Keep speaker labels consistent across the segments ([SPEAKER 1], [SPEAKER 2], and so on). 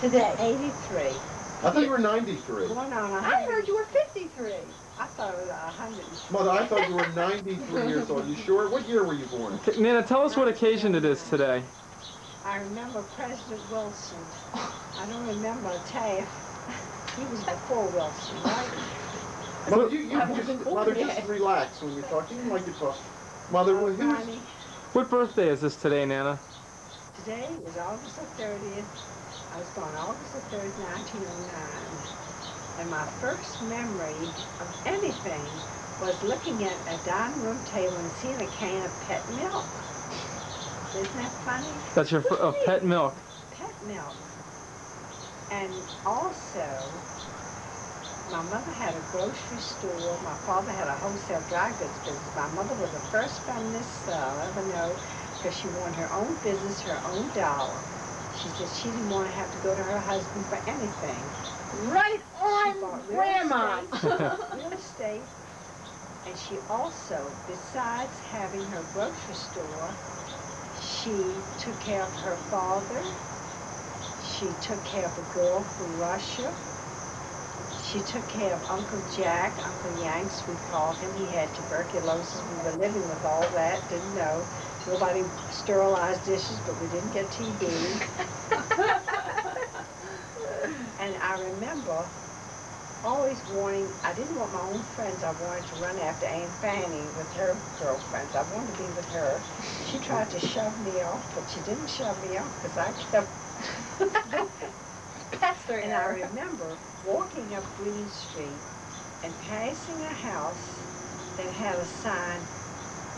[SPEAKER 1] Today.
[SPEAKER 2] 83.
[SPEAKER 3] I thought you were 93.
[SPEAKER 2] Going on 100.
[SPEAKER 1] I heard you were 53.
[SPEAKER 2] I thought it was 100.
[SPEAKER 3] Mother, I thought you were 93 years old. You sure? What year were you born?
[SPEAKER 4] Nana, tell us what occasion it is today.
[SPEAKER 2] I remember President Wilson. I don't remember Taft. He was before Wilson, right?
[SPEAKER 3] Mother, just relax when you're talking. You like to talk. Mother,
[SPEAKER 4] what birthday is this today, Nana?
[SPEAKER 2] Today is August the 30th. I was born August the 3rd, 1909. And my first memory of anything was looking at a dining room table and seeing a can of pet milk. Isn't that funny?
[SPEAKER 4] That's your pet milk.
[SPEAKER 2] Pet milk. And also, my mother had a grocery store. My father had a wholesale dry goods business. My mother was the first feminist I'll ever know because she wanted her own business, her own dollar. She said she didn't want to have to go to her husband for anything.
[SPEAKER 1] Right on, Grandma.
[SPEAKER 2] Real estate. And she also, besides having her grocery store, she took care of her father. She took care of a girl from Russia. She took care of Uncle Jack, Uncle Yanks, we called him. He had tuberculosis. We were living with all that, didn't know. Nobody sterilized dishes, but we didn't get TB. And I remember always wanting, I didn't want my own friends. I wanted to run after Aunt Fanny with her girlfriends. I wanted to be with her. She tried to shove me off, but she didn't shove me off because I kept
[SPEAKER 1] pestering
[SPEAKER 2] her.
[SPEAKER 1] And
[SPEAKER 2] I remember walking up Green Street and passing a house that had a sign,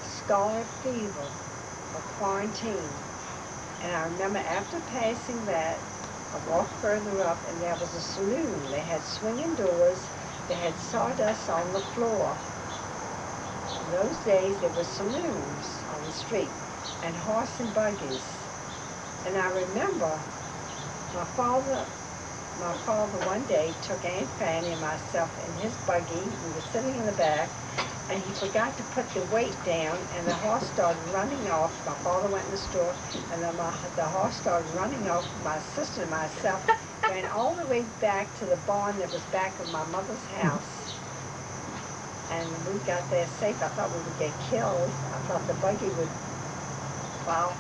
[SPEAKER 2] Scarlet Fever or Quarantine. And I remember after passing that, I walked further up and there was a saloon. They had swinging doors. They had sawdust on the floor. In those days, there were saloons on the street and horse and buggies. And I remember my father one day took Aunt Fanny and myself in his buggy. We were sitting in the back, and he forgot to put the weight down, and the horse started running off. My father went in the store, and then the horse started running off. My sister and myself ran all the way back to the barn that was back of my mother's house. And we got there safe. I thought we would get killed. I thought the buggy would fall.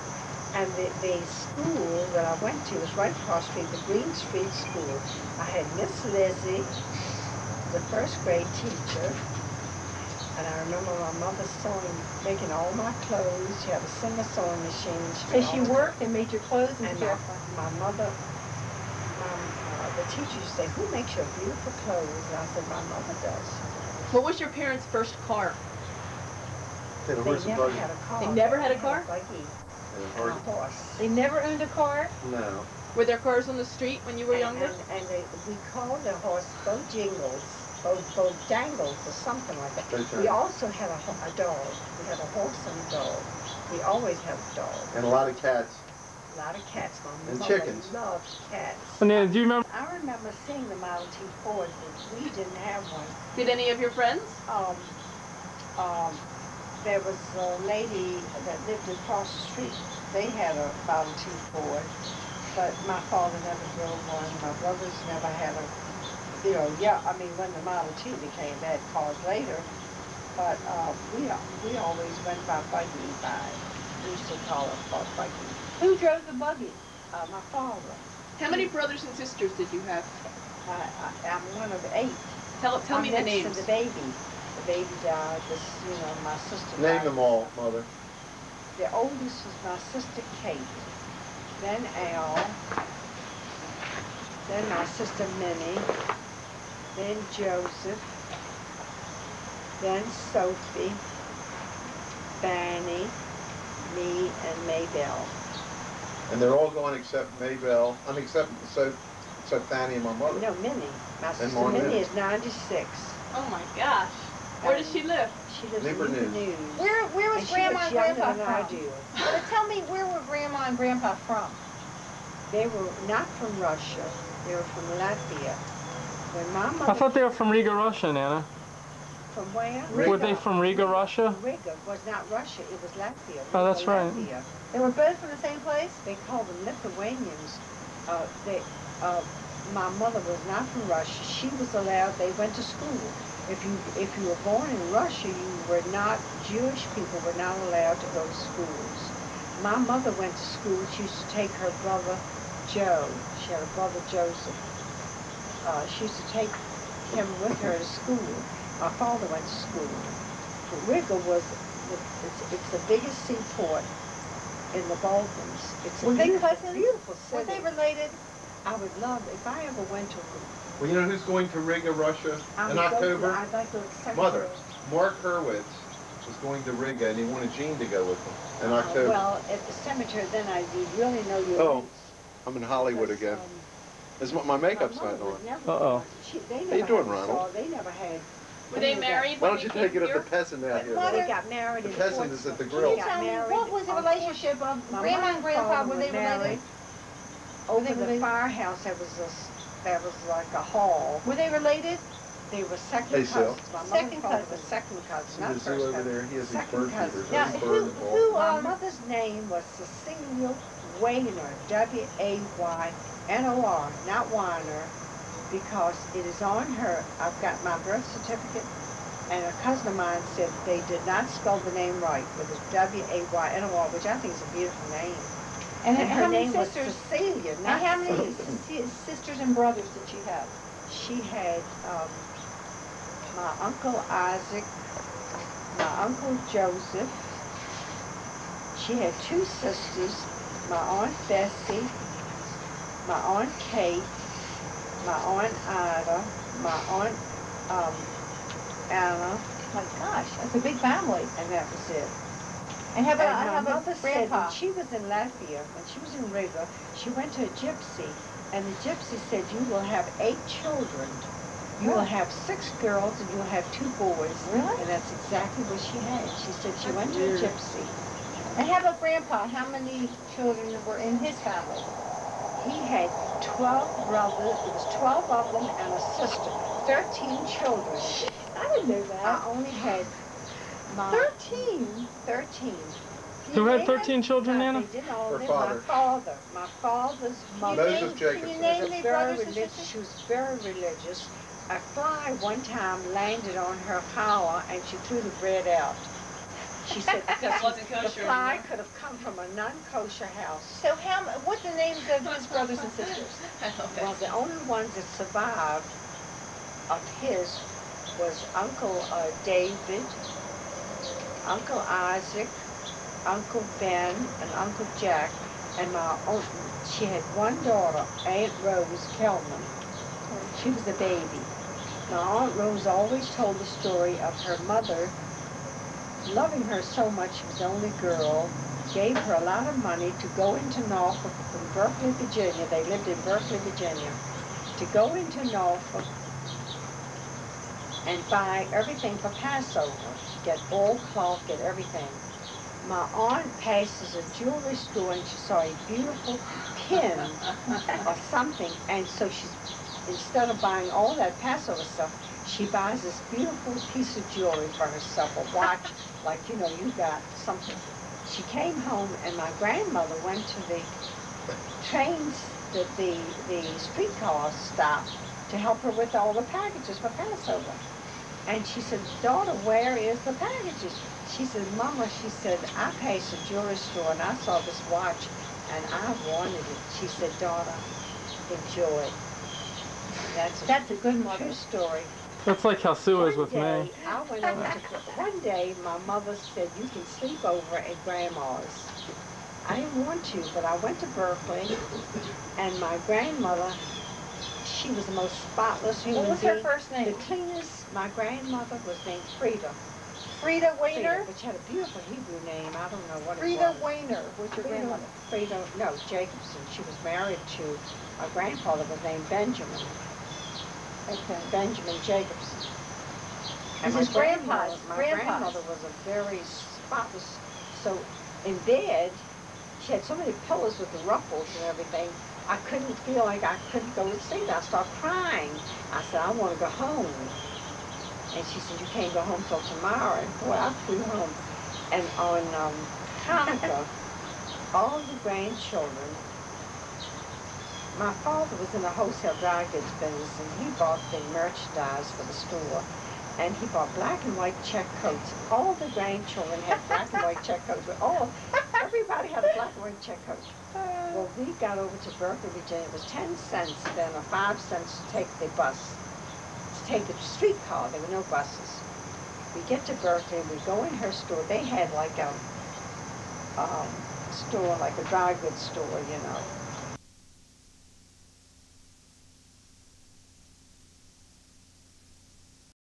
[SPEAKER 2] And the school that I went to was right across the street, the Green Street School. I had Miss Lizzie, the first grade teacher. And I remember my mother making all my clothes. She had a Singer sewing machine.
[SPEAKER 1] So she worked and made your clothes and
[SPEAKER 2] my mother, the teacher used to say, who makes your beautiful clothes? And I said, my mother does.
[SPEAKER 5] What was your parents' first car?
[SPEAKER 2] They never had a car.
[SPEAKER 5] They never had a car?
[SPEAKER 2] Buggy and a horse.
[SPEAKER 1] They never owned a car?
[SPEAKER 3] No.
[SPEAKER 5] Were there cars on the street when you were younger?
[SPEAKER 2] And we called the horse Bojingles, Bojangles, or something like that. We also had a dog. We had a horse and a dog. We always had a dog.
[SPEAKER 3] And a lot of cats.
[SPEAKER 2] A lot of cats. My
[SPEAKER 3] and
[SPEAKER 2] mother
[SPEAKER 3] chickens.
[SPEAKER 2] loved cats.
[SPEAKER 4] Nana, do you remember?
[SPEAKER 2] I remember seeing the Model T Ford, but we didn't have one.
[SPEAKER 5] Did any of your friends?
[SPEAKER 2] There was a lady that lived across the street. They had a Model T Ford, but my father never drove one. My brothers never had a, when the Model T became, they had cars later. But we always went by buggy. We used to call it buggy.
[SPEAKER 1] Who drove the buggy?
[SPEAKER 2] My father.
[SPEAKER 5] How many brothers and sisters did you have?
[SPEAKER 2] I'm one of 8.
[SPEAKER 5] Tell me the names.
[SPEAKER 2] Next to the baby. The baby died. My sister died.
[SPEAKER 3] Name them all, Mother.
[SPEAKER 2] The oldest was my sister Kate. Then Al. Then my sister Minnie. Then Joseph. Then Sophie. Fanny. Me and Maybelle.
[SPEAKER 3] And they're all gone except Maybelle. except Fanny and my mother.
[SPEAKER 2] No, Minnie. My sister Minnie is 96.
[SPEAKER 5] Oh my gosh. Where does she live?
[SPEAKER 2] She lives
[SPEAKER 3] Newport
[SPEAKER 2] in Newport News.
[SPEAKER 1] Where was Grandma and Grandpa from?
[SPEAKER 2] I do.
[SPEAKER 1] But tell me, where were Grandma and Grandpa from?
[SPEAKER 2] They were not from Russia. They were from Latvia. When my mother...
[SPEAKER 4] I thought they were from Riga, Russia, Nana.
[SPEAKER 2] From where?
[SPEAKER 4] Were they from Riga, Russia?
[SPEAKER 2] Riga was not Russia. It was Latvia.
[SPEAKER 4] Oh, that's right.
[SPEAKER 2] Latvia.
[SPEAKER 1] They were both from the same place?
[SPEAKER 2] They called them Lithuanians. my mother was not from Russia. She was allowed, they went to school. If you were born in Russia, you were not, Jewish people were not allowed to go to schools. My mother went to school. She used to take her brother Joe. She had a brother Joseph. She used to take him with her to school. My father went to school. Riga was, it's the biggest seaport in the Balkans. It's a
[SPEAKER 1] Were they
[SPEAKER 2] beautiful,
[SPEAKER 1] cousins?
[SPEAKER 2] beautiful city.
[SPEAKER 1] Were they related?
[SPEAKER 2] I would love, if I ever went to
[SPEAKER 3] Well, you know who's going to Riga, Russia in
[SPEAKER 2] I'd
[SPEAKER 3] October?
[SPEAKER 2] I'd like to accept
[SPEAKER 3] Mother.
[SPEAKER 2] her.
[SPEAKER 3] Mark Hurwitz was going to Riga, and he wanted Jean to go with him in October.
[SPEAKER 2] Well, at the cemetery, then you really know your
[SPEAKER 3] Oh,
[SPEAKER 2] roots.
[SPEAKER 3] I'm in Hollywood
[SPEAKER 2] Because,
[SPEAKER 3] again. Is my makeup's
[SPEAKER 2] my
[SPEAKER 3] not
[SPEAKER 2] mother
[SPEAKER 3] on.
[SPEAKER 2] would never-
[SPEAKER 4] Uh-oh.
[SPEAKER 2] They
[SPEAKER 3] How you
[SPEAKER 2] never
[SPEAKER 3] doing,
[SPEAKER 2] had-
[SPEAKER 3] Ronald?
[SPEAKER 2] They never had.
[SPEAKER 5] Were they married
[SPEAKER 3] Why
[SPEAKER 5] when
[SPEAKER 3] don't you
[SPEAKER 5] they
[SPEAKER 3] take
[SPEAKER 5] came
[SPEAKER 3] it at the
[SPEAKER 5] here?
[SPEAKER 3] peasant out here?
[SPEAKER 1] Mother-
[SPEAKER 2] They got married
[SPEAKER 3] The
[SPEAKER 2] in
[SPEAKER 3] peasant is at the
[SPEAKER 2] Portsmouth.
[SPEAKER 3] grill.
[SPEAKER 1] Can you
[SPEAKER 2] They got
[SPEAKER 1] tell me,
[SPEAKER 2] married
[SPEAKER 1] what was the
[SPEAKER 2] on
[SPEAKER 1] relationship of
[SPEAKER 2] My
[SPEAKER 1] Grandma and
[SPEAKER 2] mother
[SPEAKER 1] Grandpa?
[SPEAKER 2] father
[SPEAKER 1] Were they
[SPEAKER 2] married.
[SPEAKER 1] related?
[SPEAKER 2] Over
[SPEAKER 1] they
[SPEAKER 2] the
[SPEAKER 1] related?
[SPEAKER 2] firehouse, that was like a hall.
[SPEAKER 1] Were they related?
[SPEAKER 2] They were second
[SPEAKER 3] Hey, Sil.
[SPEAKER 2] cousins. My mother
[SPEAKER 1] Second
[SPEAKER 2] and father
[SPEAKER 1] cousins.
[SPEAKER 2] were second cousins,
[SPEAKER 3] See
[SPEAKER 2] not
[SPEAKER 3] the
[SPEAKER 2] first
[SPEAKER 3] zoo over
[SPEAKER 2] cousins.
[SPEAKER 3] there? He has these
[SPEAKER 2] Second
[SPEAKER 3] bird
[SPEAKER 2] cousins.
[SPEAKER 3] feeders.
[SPEAKER 1] Now,
[SPEAKER 3] There's a
[SPEAKER 1] who,
[SPEAKER 3] bird involved.
[SPEAKER 2] My mother's name was Cecilia Waynor, W-A-Y-N-O-R, not Weiner, because it is on her. I've got my birth certificate, and a cousin of mine said they did not spell the name right. It was W-A-Y-N-O-R, which I think is a beautiful name.
[SPEAKER 1] And,
[SPEAKER 2] And
[SPEAKER 1] how
[SPEAKER 2] her
[SPEAKER 1] many
[SPEAKER 2] name was
[SPEAKER 1] sisters?
[SPEAKER 2] Cecilia,
[SPEAKER 1] And
[SPEAKER 2] not
[SPEAKER 1] how many
[SPEAKER 2] Cecilia.
[SPEAKER 1] sisters and brothers did she have?
[SPEAKER 2] She had my Uncle Isaac, my Uncle Joseph. She had two sisters, my Aunt Bessie, my Aunt Kate, my Aunt Ida, my Aunt Anna,
[SPEAKER 1] My gosh, that's a big family.
[SPEAKER 2] and that was it.
[SPEAKER 1] And how
[SPEAKER 2] And
[SPEAKER 1] about,
[SPEAKER 2] my
[SPEAKER 1] how about
[SPEAKER 2] mother said
[SPEAKER 1] Grandpa?
[SPEAKER 2] when she was in Latvia, when she was in Riga, she went to a gypsy, and the gypsy said, you will have 8 children. You will have 6 girls and you'll have 2 boys.
[SPEAKER 1] Really?
[SPEAKER 2] And that's exactly what she had. She said she went to a gypsy.
[SPEAKER 1] And how about Grandpa? How many children were in his family?
[SPEAKER 2] He had 12 brothers, it was 12 of them and a sister. 13 children.
[SPEAKER 1] I didn't know
[SPEAKER 2] I only had my
[SPEAKER 1] 13?
[SPEAKER 2] 13.
[SPEAKER 4] Who had
[SPEAKER 1] They
[SPEAKER 4] 13 children,
[SPEAKER 2] They
[SPEAKER 4] Nana?
[SPEAKER 2] didn't all
[SPEAKER 3] Her
[SPEAKER 2] live.
[SPEAKER 3] father.
[SPEAKER 2] My father's mother.
[SPEAKER 3] Moses Jacobson.
[SPEAKER 1] Can you
[SPEAKER 2] was
[SPEAKER 1] name
[SPEAKER 2] a
[SPEAKER 1] the
[SPEAKER 2] very
[SPEAKER 1] brothers and
[SPEAKER 2] religious.
[SPEAKER 1] sisters?
[SPEAKER 2] She was very religious. A fly one time landed on her collar and she threw the bread out. She said because
[SPEAKER 5] It wasn't
[SPEAKER 2] the
[SPEAKER 5] kosher
[SPEAKER 2] fly
[SPEAKER 5] anymore.
[SPEAKER 2] could have come from a non-kosher house.
[SPEAKER 1] So what's the names of his brothers and sisters?
[SPEAKER 5] I love
[SPEAKER 2] Well,
[SPEAKER 5] that.
[SPEAKER 2] the only ones that survived of his was Uncle David, Uncle Isaac, Uncle Ben, and Uncle Jack, and she had one daughter, Aunt Rose Kelman. She was a baby. My Aunt Rose always told the story of her mother loving her so much. She was the only girl, gave her a lot of money to go into Norfolk from Berkeley, Virginia. They lived in Berkeley, Virginia. To go into Norfolk and buy everything for Passover. Get oilcloth, get everything. My aunt passes a jewelry store and she saw a beautiful pin or something, and so instead of buying all that Passover stuff, she buys this beautiful piece of jewelry for herself, a watch, like, you got something. She came home and my grandmother went to the trains, the streetcar stop to help her with all the packages for Passover. And she said, daughter, where is the packages? She said, Mama, she said, I passed a jewelry store and I saw this watch and I wanted it. She said, daughter, enjoy it.
[SPEAKER 1] That's a good mother.
[SPEAKER 2] True story.
[SPEAKER 4] That's like how Sue is with
[SPEAKER 2] One
[SPEAKER 4] me.
[SPEAKER 2] day, I went over to, one day my mother said, you can sleep over at Grandma's. I didn't want to, but I went to Berkeley, and my grandmother, she was the most spotless human
[SPEAKER 1] What was
[SPEAKER 2] being.
[SPEAKER 1] her first
[SPEAKER 2] The
[SPEAKER 1] name?
[SPEAKER 2] cleanest. My grandmother was named Frida.
[SPEAKER 1] Frida Wainer?
[SPEAKER 2] Which had a beautiful Hebrew name. I don't know what it
[SPEAKER 1] Frida
[SPEAKER 2] was.
[SPEAKER 1] Wainer was your grandmother.
[SPEAKER 2] Frida, no, Jacobson. She was married to, my grandfather was named Benjamin.
[SPEAKER 1] Okay.
[SPEAKER 2] Benjamin Jacobson.
[SPEAKER 1] This is Grandpa's.
[SPEAKER 2] My
[SPEAKER 1] Grandpa's.
[SPEAKER 2] grandmother was a very spotless. So in bed, she had so many pillows with the ruffles and everything. I couldn't feel like I couldn't go to sleep. I started crying. I said, I want to go home. And she said, you can't go home till tomorrow. And boy, I flew home. And on Hanukkah, all the grandchildren my father was in the wholesale dry goods business, and he bought the merchandise for the store. And he bought black and white check coats. All the grandchildren had black and white check coats. Everybody had a black and white check coat. Well, we got over to Berkeley, Virginia. It was 10 cents then, or 5 cents to take the bus, to take the streetcar. There were no buses. We get to Berkeley, we go in her store. They had like a store, like a dry goods store, you know.